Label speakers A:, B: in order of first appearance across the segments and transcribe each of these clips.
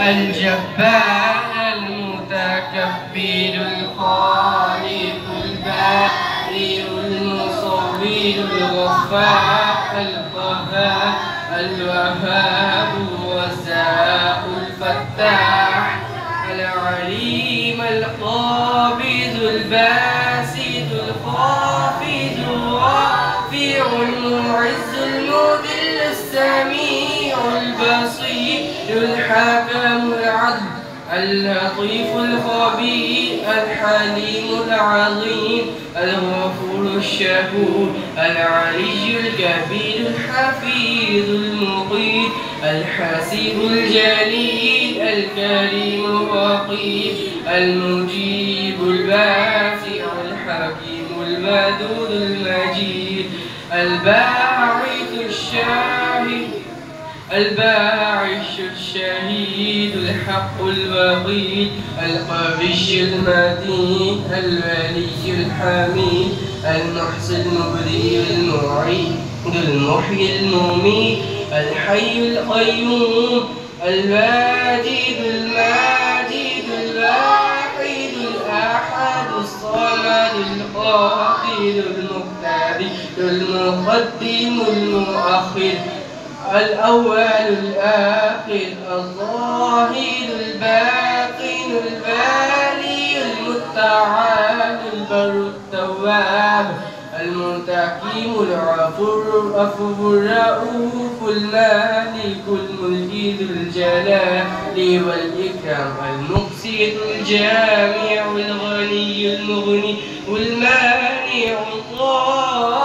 A: الجبار المتكبر الخالق البارئ المصور الغفار القهار الوهاب الرزاق الفتاح العليم القابض الباسط الخافض الرافع المعز المذل السميع البصير الحكم العدل اللطيف الخبير الحليم العظيم الغفور الشكور العلي الكبير الحفيظ المقيت الحسيب الجليل الكريم الرقيب المجيب الباسع الحكيم الودود المجيد الباعث الشاهد الباعث الشهيد الحق الوقيد القوي المتين الولي الحميد المحسن المبدي المعيد المحيي المميت الحي القيوم الواجد الماجد الواحد الأحد الصمد القاهر المقتدر المقدم المؤخر الأول الآخر الظاهر الباطن الباري المتعال البر التواب المنتقم العفو الرؤوف المالك الملك ذو الجلال والإكرام المقسط الجامع الغني المغني والمانع الضار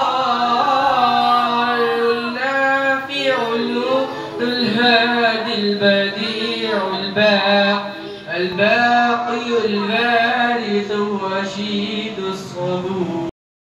A: النافع الهادي البديع الباقي الوارث الرشيد الصبور